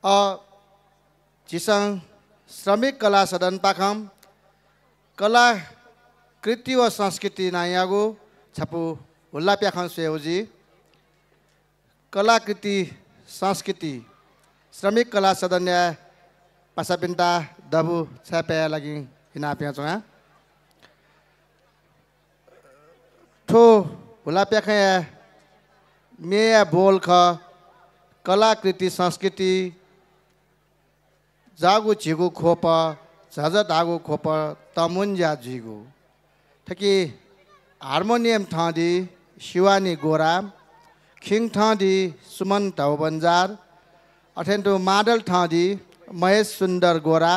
जिसंग श्रमिक कला सदन पाखम कला कृति व संस्कृति नायागो छपु हुल्ला प्याखन सेउजी कलाकृति संस्कृति श्रमिक कला सदन या पासापिन्ता दबु छापया लागि हिना प्याचोया ठो हुल्ला प्याखया मेया बोल ख कलाकृति संस्कृति जागु झिगु खोप झझ धागु खोप तमुन्जा झिगु ठकी हार्मोनियम ठाँदी शिवानी गोरा खिङ ठाँदी सुमन धौबन्जार अठेन्टो माडल ठाँदी महेश सुन्दर गोरा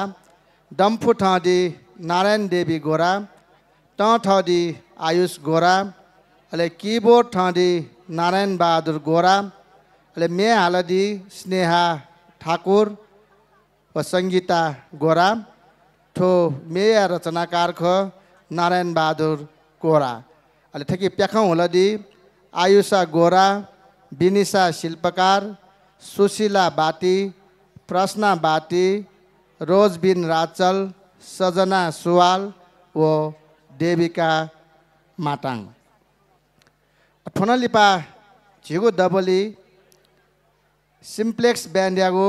डम्फु ठाँदी नारायण देवी गोरा ठाँदी आयुष गोरा अले कीबोर्ड ठाँदी नारायण बहादुर गोरा अले मे हालदी स्नेहा ठाकुर व सङ्गीता गोरा ठो मेया रचनाकार ख नारायण बहादुर गोरा अले ठकी प्याखौँ होलदी आयुषा गोरा विनिशा शिल्पकार सुशीला बाटी प्रश्ना बाटी रोजबिन राचल सजना सुवाल व देविका माटाङ ठोनलिपा झिगु डबली सिम्प्लेक्स ब्यान्ड्यागो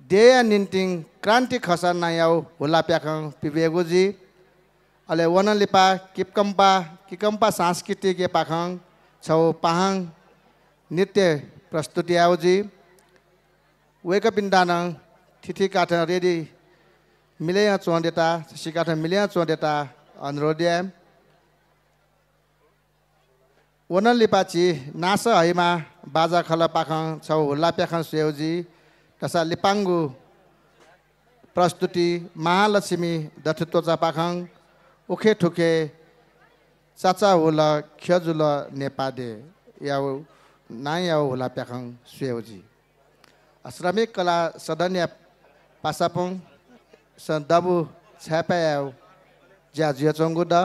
देया निन्टिङ क्रान्ति खसन नायाउ हुला प्याखङ पिबेगुजी अले वनलिपा किकम्पा सांस्कृतिक पाखङ छौ पाहाङ नृत्य प्रस्तुति आउजी वेक पिन्डान थिथि काठ रेडी मिले चोंडेता सिकाठ मिले चोंडेता अनुरोध्य वनलिपाची नास हैमा बाजा खल पाखङ छौ हुल्ला प्याखङ सेउजी तसा लिपाङ्गु प्रस्तुति महालक्ष्मी दठतोचा पाखङ उखे ठुके चाचा हुल ख्यजुल नेपादे याउ नायाउ हुला प्याखङ सेउजी श्रमिक कला सदन या पासापुङ स दबु छापायाउ ज्या जियचोङ्गु द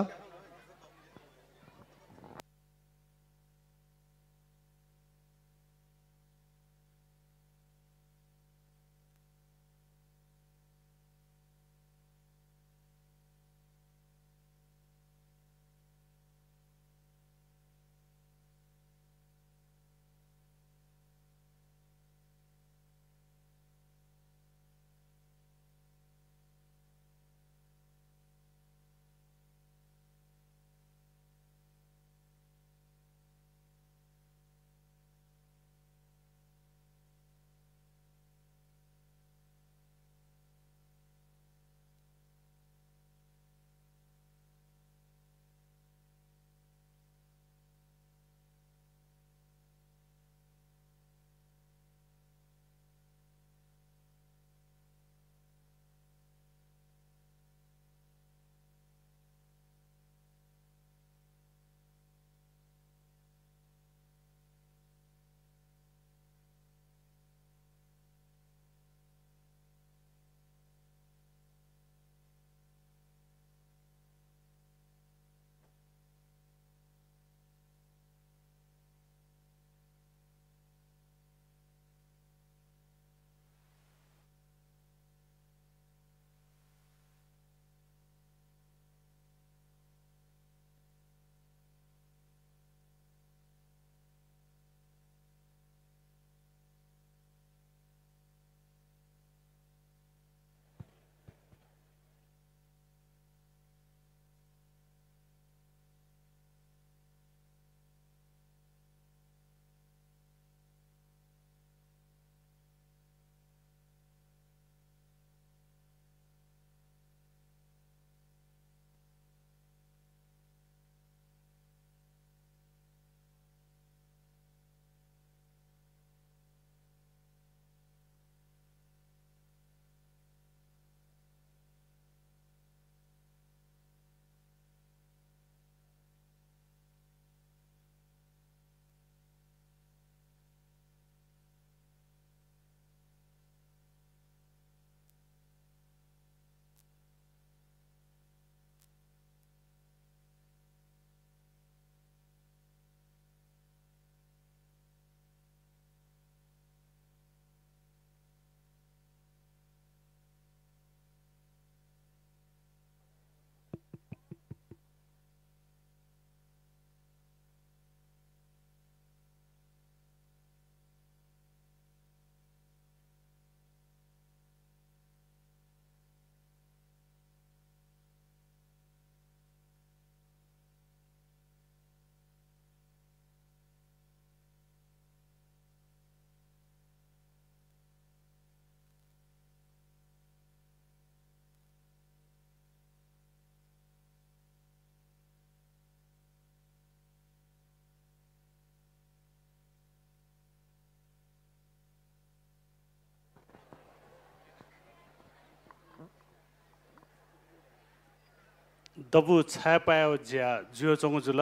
दबु छाया पायो ज्या जुयो चोङ जुल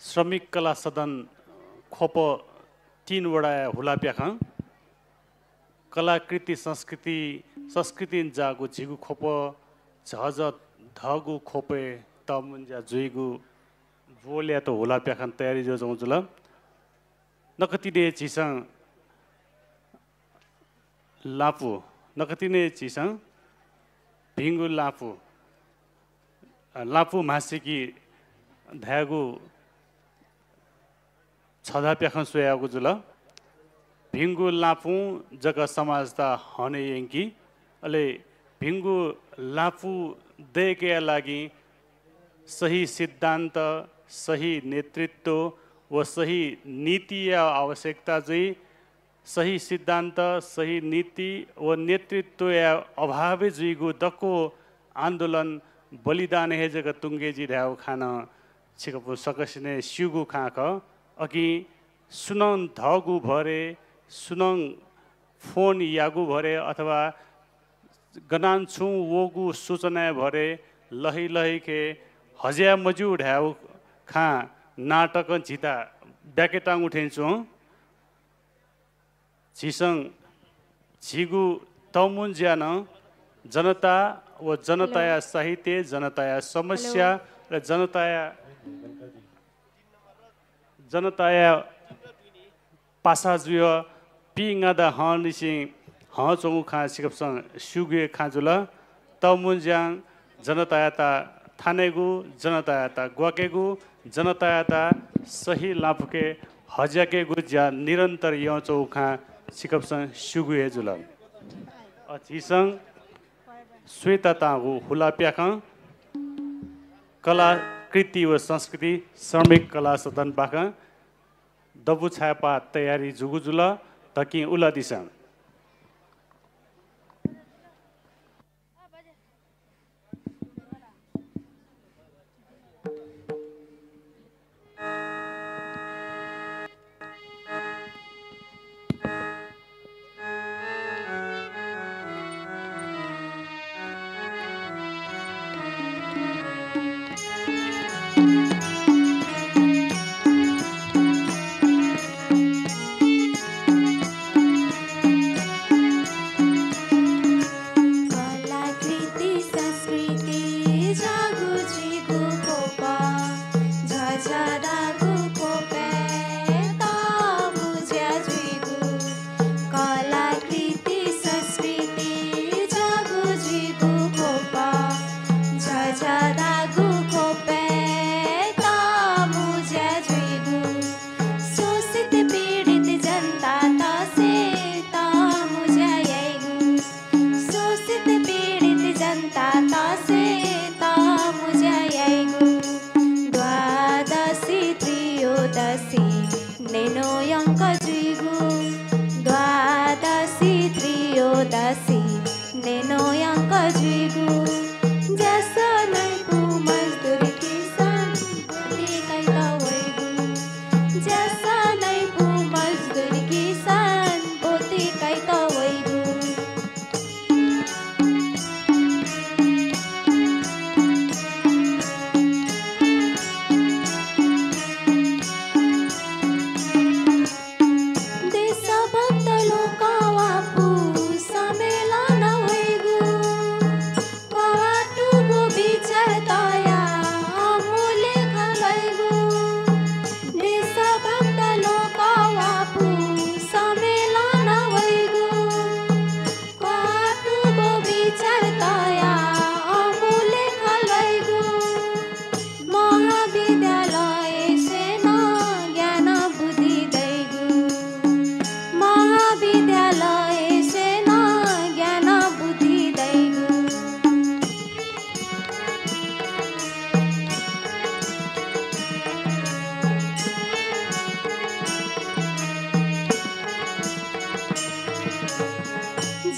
श्रमिक कला सदन खोप 3 वडा हुला प्याख कलाकृति संस्कृति जागु झिगु खोप झज धगु खोपे तमुन्जा जुइगु बोल्या त होला प्याखन तयारी जो चोङ जुल नकतिने चिसङ लापु नकतिने चिसङ भिङ्गु लापु मासिकी धागु छदा प्याखन सोयागु जुल भिङ्गु लापु जग समाजता हने यंकी अले भिङ्गु लापु देके लागि सही सिद्धान्त सही नेतृत्व व सही नीति या आवश्यकता चाहिँ सही सिद्धान्त सही नीति व नेतृत्व या अभावे जुइगु दको आन्दोलन बलिदान हे जग तुङ्गेजी ढ्याउ खान छिकपु सकसिने स्युगु खाक अघि सुनङ धगु भरे सुनङ फोन यागु भरे अथवा गनान्छु वोगु सूचना भरे लही लही के हज्या मजु ढ्याउ खा नाटक झिता ब्याकेटाङ उठेन्छु झिसङ झिगु तमुन ज्यान जनता व जनताया साहित्य जनताया समस्या र जनताया पासा जुय पिङादा हनिसिङ ह चोङु खा सिकपसङ सुगे खाजुल तमुन्ज्याङ जनतायाता थानेगु जनतायाता ग्वाकेगु जनतायाता सही लाफुके हज्याकेगु ज्या निरन्तर यो चौखा सिकपसङ सुगे जुल अझिसङ श्वेतातागु हुला प्याख कलाकृति व संस्कृति श्रमिक कला सदन बाख दबु छापा तयारी जुगुजुल तकि उला दिसङ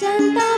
जनता